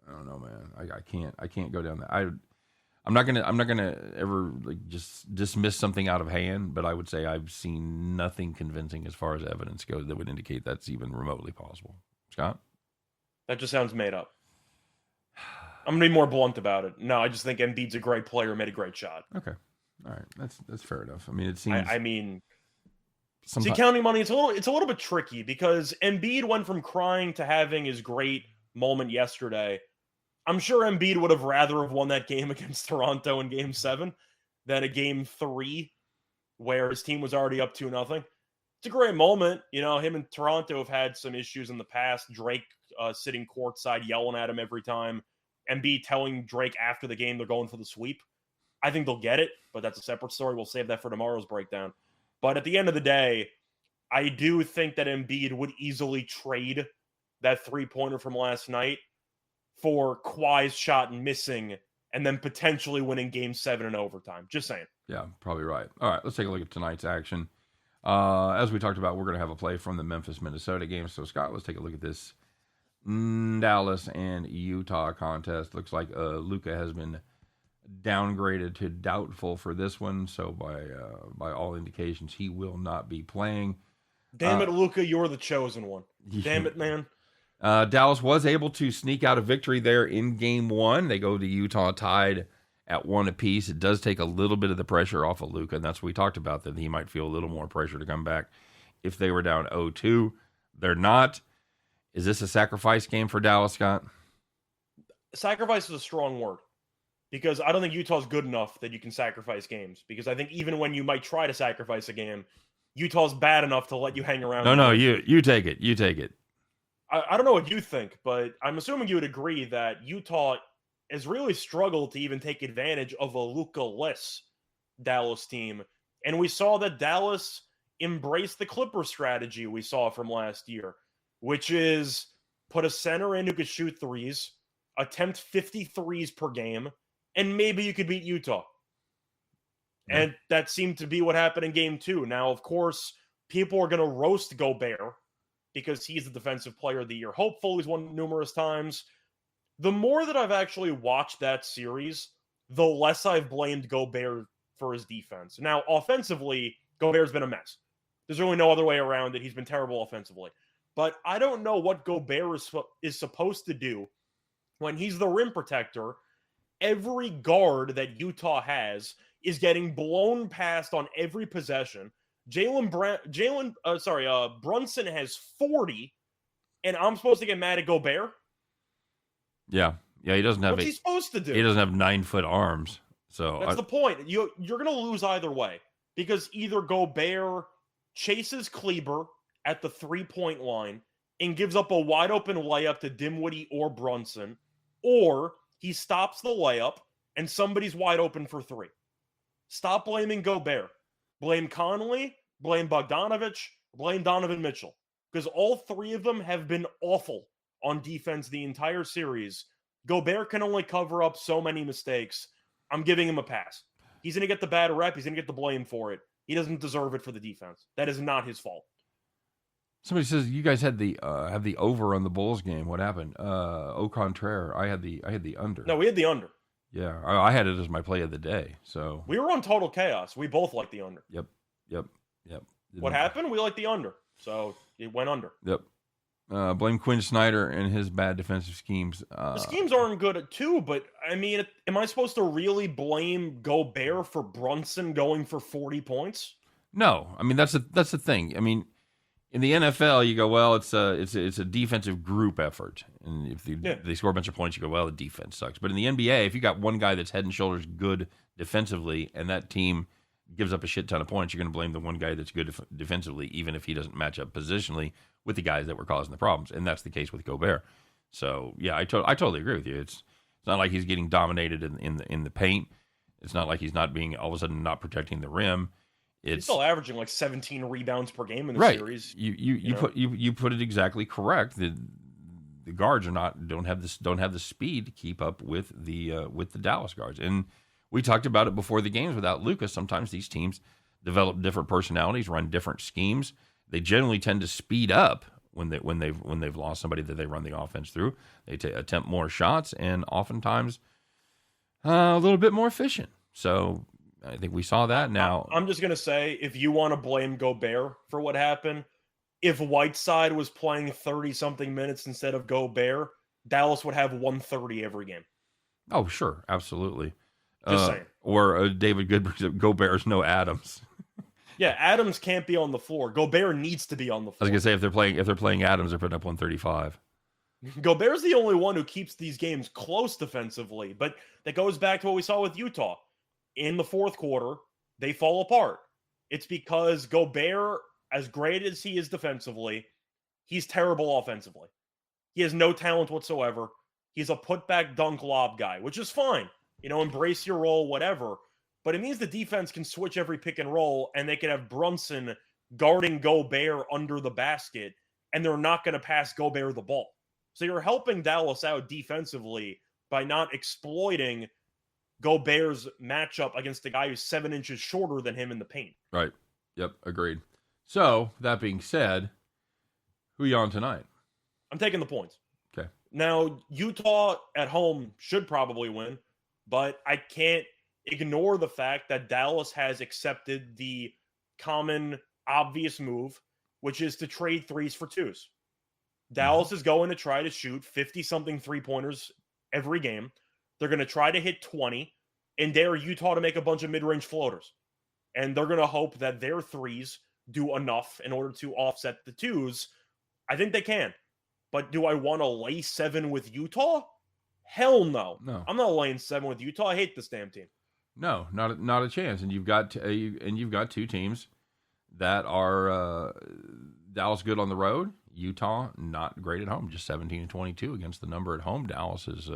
I don't know, man. I can't go down that. I'm not gonna ever like just dismiss something out of hand, but I would say I've seen nothing convincing as far as evidence goes that would indicate that's even remotely possible. Scott? That just sounds made up. I'm gonna be more blunt about it. No, I just think Embiid's a great player, made a great shot. Okay, all right, that's fair enough. I mean, it seems. See, counting money, it's a little bit tricky because Embiid went from crying to having his great moment yesterday. I'm sure Embiid would have rather have won that game against Toronto in Game 7 than a Game 3 where his team was already up 2-0. It's a great moment. You know, him and Toronto have had some issues in the past. Drake sitting courtside yelling at him every time. Embiid telling Drake after the game they're going for the sweep. I think they'll get it, but that's a separate story. We'll save that for tomorrow's breakdown. But at the end of the day, I do think that Embiid would easily trade that three-pointer from last night for Kawhi's shot missing and then potentially winning Game 7 in overtime. Just saying. Yeah, probably right. All right, let's take a look at tonight's action. As we talked about, we're going to have a play from the Memphis-Minnesota game. So, Scott, let's take a look at this Dallas and Utah contest. Looks like Luka has been downgraded to doubtful for this one. So, by all indications, he will not be playing. Damn it, Luka, you're the chosen one. Damn it, man. Dallas was able to sneak out a victory there in Game 1. They go to Utah tied at 1 apiece. It does take a little bit of the pressure off of Luka, and that's what we talked about, that he might feel a little more pressure to come back if they were down 0-2. They're not. Is this a sacrifice game for Dallas, Scott? Sacrifice is a strong word, because I don't think Utah's good enough that you can sacrifice games, because I think even when you might try to sacrifice a game, Utah's bad enough to let you hang around. No, you take it. You take it. I don't know what you think, but I'm assuming you would agree that Utah has really struggled to even take advantage of a Luka-less Dallas team. And we saw that Dallas embraced the Clipper strategy we saw from last year, which is put a center in who could shoot threes, attempt 50 threes per game, and maybe you could beat Utah. Yeah. And that seemed to be what happened in Game 2. Now, of course, people are going to roast Gobert because he's the Defensive Player of the Year hopeful. He's won numerous times. The more that I've actually watched that series, the less I've blamed Gobert for his defense. Now, offensively, Gobert's been a mess. There's really no other way around it. He's been terrible offensively. But I don't know what Gobert is supposed to do when he's the rim protector. Every guard that Utah has is getting blown past on every possession. Brunson has 40, and I'm supposed to get mad at Gobert? Yeah, he doesn't have. What's he supposed to do? He doesn't have 9-foot arms, so that's the point. You're going to lose either way, because either Gobert chases Kleber at the 3-point line and gives up a wide open layup to Dinwiddie or Brunson, or he stops the layup and somebody's wide open for 3. Stop blaming Gobert. Blame Conley, blame Bogdanovich, blame Donovan Mitchell. Because all 3 of them have been awful on defense the entire series. Gobert can only cover up so many mistakes. I'm giving him a pass. He's going to get the bad rep. He's going to get the blame for it. He doesn't deserve it for the defense. That is not his fault. Somebody says you guys had the have the over on the Bulls game. What happened? Au contraire, I had the under. No, we had the under. Yeah, I had it as my play of the day. So we were on total chaos. We both liked the under. Yep. What happened? We liked the under, so it went under. Yep. Blame Quinn Snyder and his bad defensive schemes. The schemes aren't good too, but I mean, am I supposed to really blame Gobert for Brunson going for 40 points? No, I mean that's the thing. I mean, in the NFL, you go, well, it's a defensive group effort, and if they score a bunch of points, you go, well, the defense sucks. But in the NBA, if you got one guy that's head and shoulders good defensively, and that team gives up a shit ton of points, you're going to blame the one guy that's good defensively, even if he doesn't match up positionally with the guys that were causing the problems. And that's the case with Gobert. So yeah, I totally agree with you. It's not like he's getting dominated in the paint. It's not like he's not being all of a sudden not protecting the rim. He's still averaging like 17 rebounds per game in the right. series. You put it exactly correct. The guards don't have the speed to keep up with the Dallas guards. And we talked about it before the games. Without Luka, sometimes these teams develop different personalities, run different schemes. They generally tend to speed up when they've lost somebody that they run the offense through. They attempt more shots and oftentimes a little bit more efficient. So I think we saw that. Now I'm just gonna say, if you want to blame Gobert for what happened, if Whiteside was playing 30-something minutes instead of Gobert, Dallas would have 130 every game. Oh, sure, absolutely. Just saying. Or David Goodberg, Gobert's no Adams. Yeah, Adams can't be on the floor. Gobert needs to be on the floor. I was gonna say if they're playing Adams, they're putting up 135. Gobert's the only one who keeps these games close defensively, but that goes back to what we saw with Utah. In the fourth quarter, they fall apart. It's because Gobert, as great as he is defensively, he's terrible offensively. He has no talent whatsoever. He's a putback dunk lob guy, which is fine. Embrace your role, whatever. But it means the defense can switch every pick and roll, and they can have Brunson guarding Gobert under the basket, and they're not going to pass Gobert the ball. So you're helping Dallas out defensively by not exploiting Gobert's matchup against a guy who's 7 inches shorter than him in the paint. Right. Yep. Agreed. So that being said, who you on tonight? I'm taking the points. Okay. Now, Utah at home should probably win, but I can't ignore the fact that Dallas has accepted the common, obvious move, which is to trade threes for twos. Dallas is going to try to shoot 50-something three-pointers every game. They're going to try to hit 20 and dare Utah to make a bunch of mid-range floaters. And they're going to hope that their threes do enough in order to offset the twos. I think they can. But do I want to lay 7 with Utah? Hell no. No. I'm not laying 7 with Utah. I hate this damn team. No, not a chance. And you've got two teams that are Dallas good on the road, Utah not great at home, just 17-22 against the number at home. Dallas is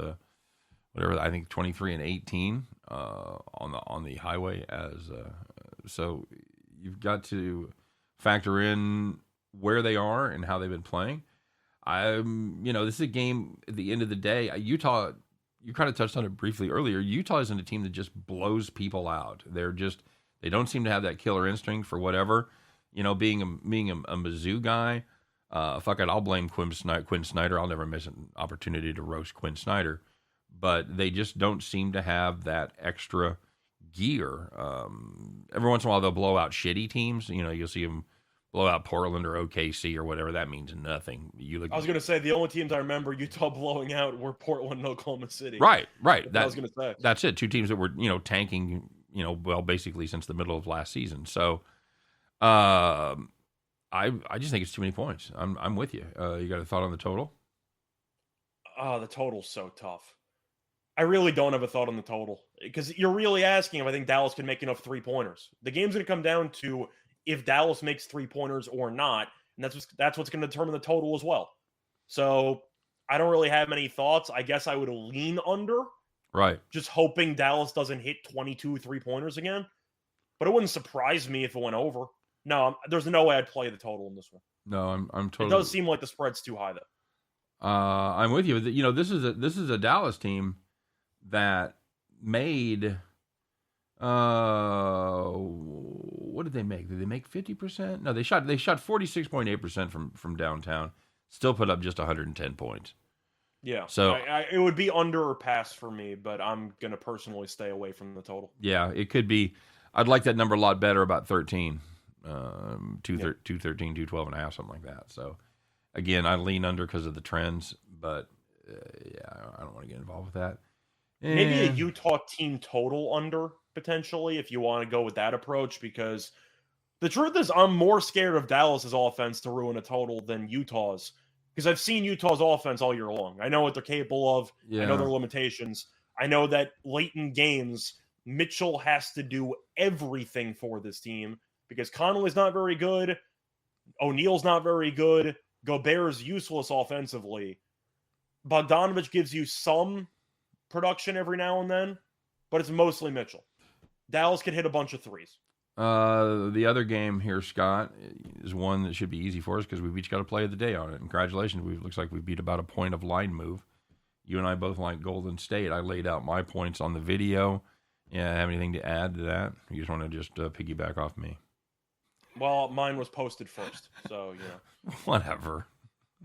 whatever, I think 23-18 on the highway so you've got to factor in where they are and how they've been playing. This is a game at the end of the day. Utah, you kind of touched on it briefly earlier. Utah isn't a team that just blows people out. They don't seem to have that killer instinct for whatever. Being a Mizzou guy, fuck it, I'll blame Quinn Snyder. I'll never miss an opportunity to roast Quinn Snyder. But they just don't seem to have that extra gear. Every once in a while, they'll blow out shitty teams. You'll see them blow out Portland or OKC or whatever. That means nothing. I was going to say, the only teams I remember Utah blowing out were Portland and Oklahoma City. Right. That I was going to say. That's it. Two teams that were, tanking, basically since the middle of last season. So I just think it's too many points. I'm with you. You got a thought on the total? The total's so tough. I really don't have a thought on the total because you're really asking if I think Dallas can make enough three-pointers. The game's going to come down to if Dallas makes three-pointers or not, and that's what's going to determine the total as well. So I don't really have many thoughts. I guess I would lean under. Right. Just hoping Dallas doesn't hit 22 three-pointers again. But it wouldn't surprise me if it went over. No, there's no way I'd play the total in this one. No, I'm totally. It does seem like the spread's too high, though. I'm with you. This is a Dallas team that made. What did they make? Did they make 50%? No, they shot 46.8% from downtown. Still put up just 110 points. Yeah. So it would be under or pass for me, but I'm gonna personally stay away from the total. Yeah, it could be. I'd like that number a lot better, about 13. 213, 212 and a half, something like that. So, again, I lean under because of the trends, but I don't want to get involved with that. Maybe a Utah team total under, potentially, if you want to go with that approach, because the truth is I'm more scared of Dallas's offense to ruin a total than Utah's, because I've seen Utah's offense all year long. I know what they're capable of. Yeah. I know their limitations. I know that late in games, Mitchell has to do everything for this team, because Conley's not very good, O'Neal's not very good, Gobert's useless offensively. Bogdanovich gives you some production every now and then, but it's mostly Mitchell. Dallas can hit a bunch of threes. The other game here, Scott, is one that should be easy for us because we've each got a play of the day on it. And congratulations, looks like we beat about a point of line move. You and I both like Golden State. I laid out my points on the video. Yeah, have anything to add to that? You just want to piggyback off me? Well, mine was posted first, so, Whatever.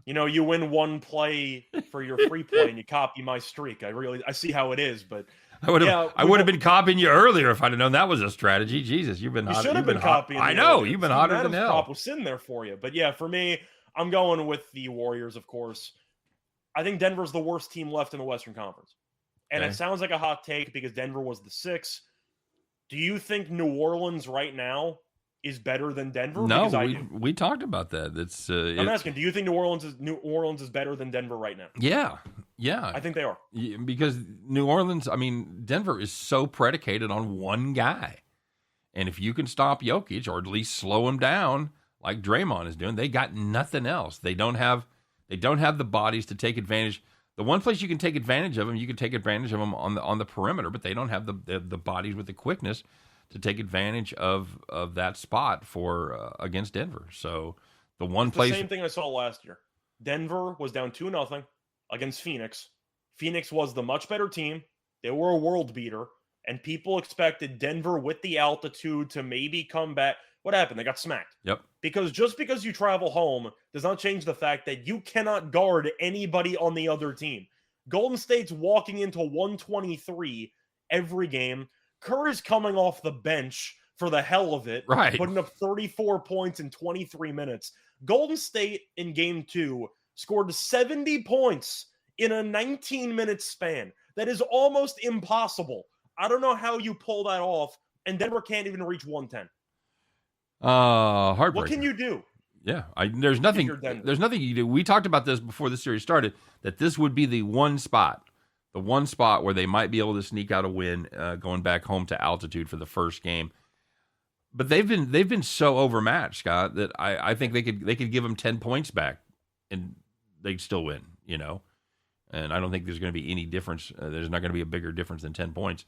You win one play for your free play and you copy my streak. I see how it is, but I would have been copying you earlier if I'd have known that was a strategy. Jesus, you've been hot. You should have been copying. I know, you've been hotter than hell. Cop was sitting there for you. But yeah, for me, I'm going with the Warriors, of course. I think Denver's the worst team left in the Western Conference. And It sounds like a hot take because Denver was the 6. Do you think New Orleans right now is better than Denver? No, we talked about that. I'm asking, do you think New Orleans is better than Denver right now? Yeah. I think they are. Yeah, because New Orleans, Denver is so predicated on one guy. And if you can stop Jokic or at least slow him down like Draymond is doing, they got nothing else. They don't have the bodies to take advantage. The one place you can take advantage of them, you can take advantage of them on the perimeter, but they don't have the bodies with the quickness to take advantage of that spot for against Denver. So the same thing I saw last year. Denver was down 2-0. against Phoenix. Phoenix was the much better team. They were a world beater, and people expected Denver with the altitude to maybe come back. What happened? They got smacked. Yep. Because just because you travel home does not change the fact that you cannot guard anybody on the other team. Golden State's walking into 123 every game. Curry's coming off the bench for the hell of it, Right. putting up 34 points in 23 minutes. Golden State in game 2 scored 70 points in a 19-minute span. That is almost impossible. I don't know how you pull that off, and Denver can't even reach 110. Heartbreaker. What can you do? Yeah, there's nothing. There's nothing you do. We talked about this before the series started. That this would be the one spot where they might be able to sneak out a win, going back home to altitude for the first game. But they've been so overmatched, Scott, that I think they could give them 10 points back, and they'd still win. You know, and I don't think there's going to be any difference. There's not going to be a bigger difference than 10 points.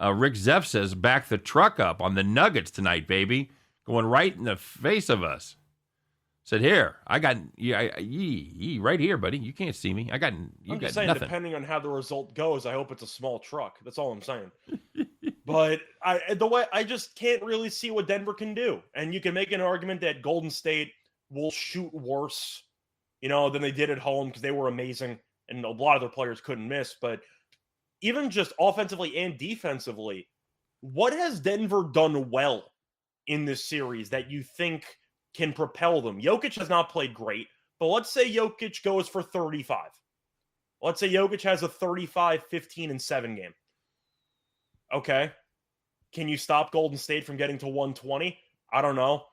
Rick Zeff says, "Back the truck up on the Nuggets tonight, baby." Going right in the face of us. Said, "Here, I got right here, buddy. You can't see me. I'm just saying, nothing." Depending on how the result goes, I hope it's a small truck. That's all I'm saying. But I just can't really see what Denver can do. And you can make an argument that Golden State will shoot worse, than they did at home because they were amazing and a lot of their players couldn't miss. But even just offensively and defensively, what has Denver done well in this series that you think can propel them? Jokic has not played great, but let's say Jokic goes for 35. Let's say Jokic has a 35, 15, and 7 game. Okay. Can you stop Golden State from getting to 120? I don't know.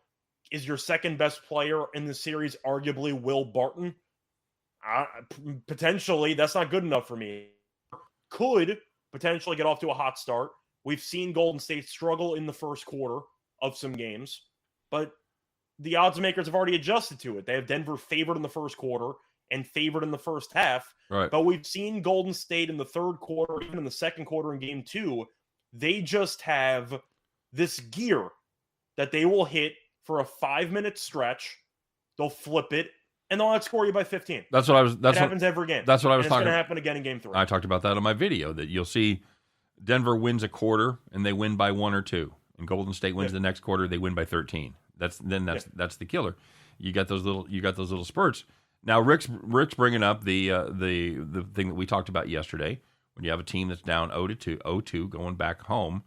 Is your second best player in the series arguably Will Barton? Potentially. That's not good enough for me. Could potentially get off to a hot start. We've seen Golden State struggle in the first quarter of some games, but the odds makers have already adjusted to it. They have Denver favored in the first quarter and favored in the first half. Right. But we've seen Golden State in the third quarter, even in the second quarter in game 2, they just have this gear that they will hit for a 5-minute stretch. They'll flip it and they'll outscore you by 15. That happens every game. That's what I was talking about. It's going to happen again in game 3. I talked about that on my video, that you'll see Denver wins a quarter and they win by 1 or 2. And Golden State wins the next quarter, they win by 13. That's the killer. You got those little spurts. Now Rick's bringing up the thing that we talked about yesterday. When you have a team that's down 0-2 going back home,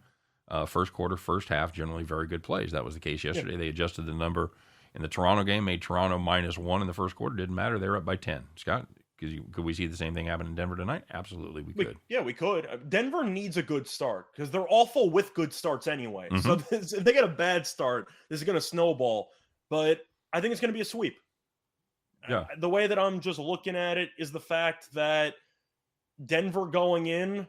first quarter, first half, generally very good plays. That was the case yesterday. Yeah. They adjusted the number in the Toronto game, made Toronto -1 in the first quarter. Didn't matter. They were up by 10. Scott, could we see the same thing happen in Denver tonight? Absolutely, we could. Yeah, we could. Denver needs a good start because they're awful with good starts anyway. Mm-hmm. So if they get a bad start, this is going to snowball. But I think it's going to be a sweep. Yeah. The way that I'm just looking at it is the fact that Denver going in,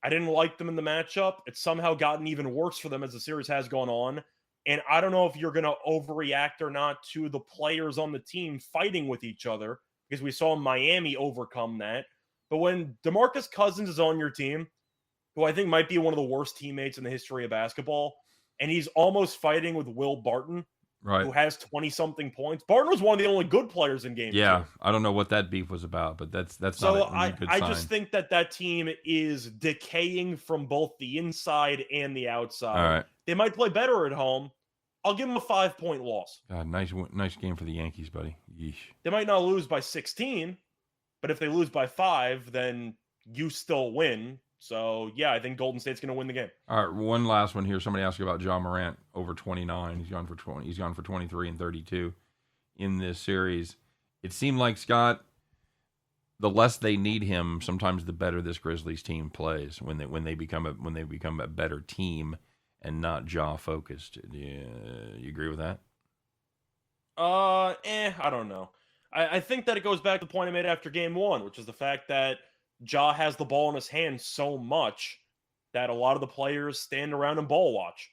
I didn't like them in the matchup. It's somehow gotten even worse for them as the series has gone on. And I don't know if you're going to overreact or not to the players on the team fighting with each other, because we saw Miami overcome that. But when DeMarcus Cousins is on your team, who I think might be one of the worst teammates in the history of basketball, and he's almost fighting with Will Barton, right, who has 20-something points. Barton was one of the only good players in game 2. I don't know what that beef was about, but that's so not a good sign. I just think that team is decaying from both the inside and the outside. All right. They might play better at home. I'll give them a 5-point loss. God, nice game for the Yankees, buddy. Yeesh. They might not lose by 16, but if they lose by 5, then you still win. So, yeah, I think Golden State's going to win the game. All right, one last one here. Somebody asked about Ja Morant over 29. He's gone for 20. He's gone for 23 and 32 in this series. It seemed like, Scott, the less they need him, sometimes the better this Grizzlies team plays when they become a better team and not Ja focused. You agree with that? I don't know. I think that it goes back to the point I made after game 1, which is the fact that Ja has the ball in his hand so much that a lot of the players stand around and ball watch.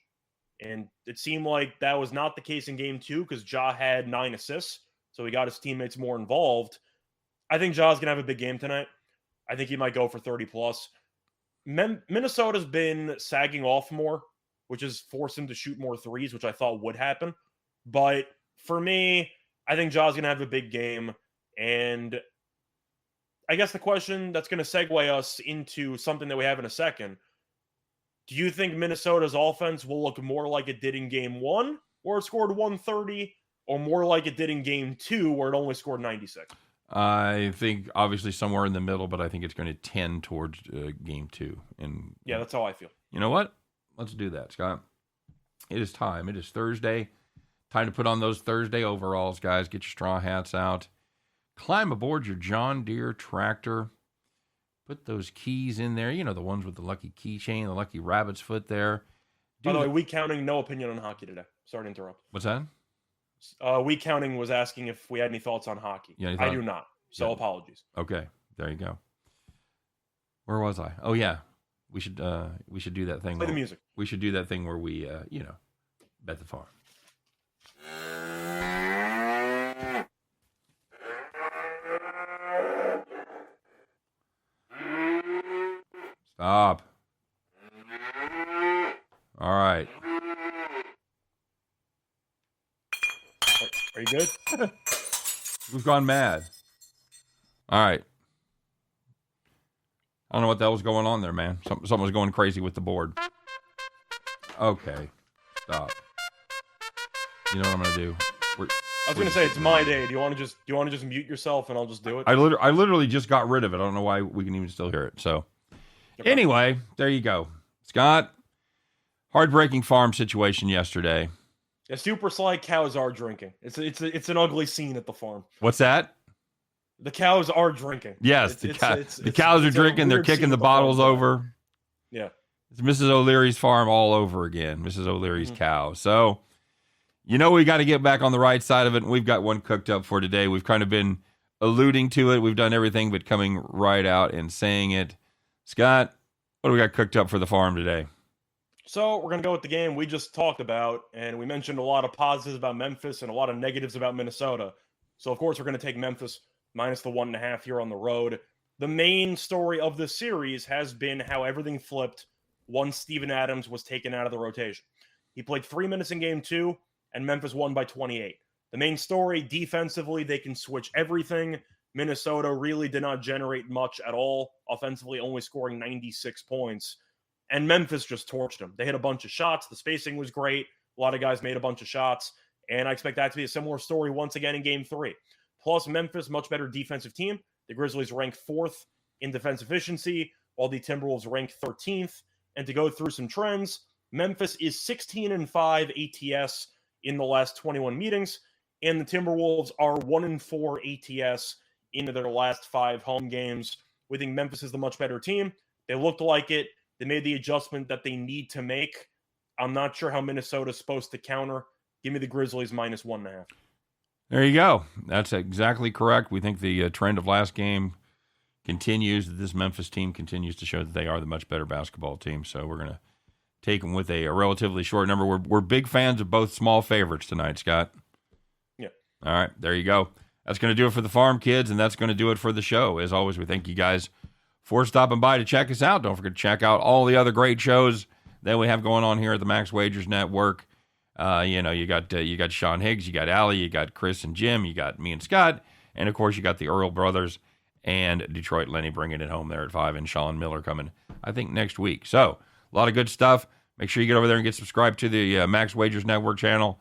And it seemed like that was not the case in game 2 because Ja had 9 assists, so he got his teammates more involved. I think Ja's going to have a big game tonight. I think he might go for 30+. Minnesota's been sagging off more, which has forced him to shoot more threes, which I thought would happen. But for me, I think Ja's going to have a big game. And I guess the question that's going to segue us into something that we have in a second. Do you think Minnesota's offense will look more like it did in game 1, where it scored 130, or more like it did in game 2, where it only scored 96? I think obviously somewhere in the middle, but I think it's going to tend towards game 2. And yeah, that's how I feel. You know what? Let's do that, Scott. It is time. It is Thursday. Time to put on those Thursday overalls, guys. Get your straw hats out. Climb aboard your John Deere tractor. Put those keys in there. You know, the ones with the lucky keychain, the lucky rabbit's foot there. By the way, Week Counting, no opinion on hockey today. Sorry to interrupt. What's that? Week Counting was asking if we had any thoughts on hockey. Yeah, I do not. So apologies. Okay, there you go. Where was I? Oh yeah, we should do that thing. Play the music. We should do that thing where we bet the farm. Stop. All right. Are you good? We've gone mad. All right. I don't know what the hell was going on there, man. Something was going crazy with the board. Okay. Stop. You know what I'm going to do? I was going to say, it's my day. Do you want to just mute yourself and I'll just do it? I literally just got rid of it. I don't know why we can even still hear it. So, anyway, there you go. Scott, heartbreaking farm situation yesterday. Yeah, super sly cows are drinking. It's an ugly scene at the farm. What's that? The cows are drinking. Yes, the cows are drinking. They're kicking the bottles over. Yeah. It's Mrs. O'Leary's farm all over again. Mrs. O'Leary's cow. So, we got to get back on the right side of it. And we've got one cooked up for today. We've kind of been alluding to it. We've done everything but coming right out and saying it. Scott, what do we got cooked up for the farm today? So we're going to go with the game we just talked about, and we mentioned a lot of positives about Memphis and a lot of negatives about Minnesota. So, of course, we're going to take Memphis minus the 1.5 here on the road. The main story of this series has been how everything flipped once Steven Adams was taken out of the rotation. He played 3 minutes in game 2, and Memphis won by 28. The main story, defensively, they can switch everything. Minnesota really did not generate much at all. Offensively, only scoring 96 points. And Memphis just torched them. They hit a bunch of shots. The spacing was great. A lot of guys made a bunch of shots. And I expect that to be a similar story once again in game 3. Plus, Memphis, much better defensive team. The Grizzlies ranked 4th in defense efficiency, while the Timberwolves ranked 13th. And to go through some trends, Memphis is 16-5 ATS in the last 21 meetings, and the Timberwolves are 1-4 ATS in their last 5 home games. We think Memphis is the much better team. They looked like it. They made the adjustment that they need to make. I'm not sure how Minnesota's supposed to counter. Give me the Grizzlies minus 1.5. There you go. That's exactly correct. We think the trend of last game continues. This Memphis team continues to show that they are the much better basketball team. So we're going to take them with a relatively short number. We're big fans of both small favorites tonight, Scott. Yeah. All right. There you go. That's going to do it for the farm, kids, and that's going to do it for the show. As always, we thank you guys for stopping by to check us out. Don't forget to check out all the other great shows that we have going on here at the Max Wagers Network. You got Sean Higgs, you got Allie, you got Chris and Jim, you got me and Scott, and of course you got the Earl brothers and Detroit Lenny bringing it home there at 5, and Sean Miller coming, I think, next week. So a lot of good stuff. Make sure you get over there and get subscribed to the Max Wagers Network channel.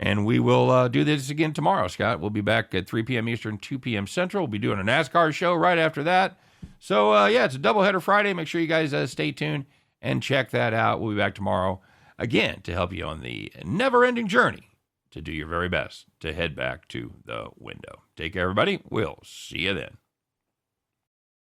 And we will do this again tomorrow, Scott. We'll be back at 3 p.m. Eastern, 2 p.m. Central. We'll be doing a NASCAR show right after that. So, it's a doubleheader Friday. Make sure you guys stay tuned and check that out. We'll be back tomorrow again to help you on the never-ending journey to do your very best to head back to the window. Take care, everybody. We'll see you then.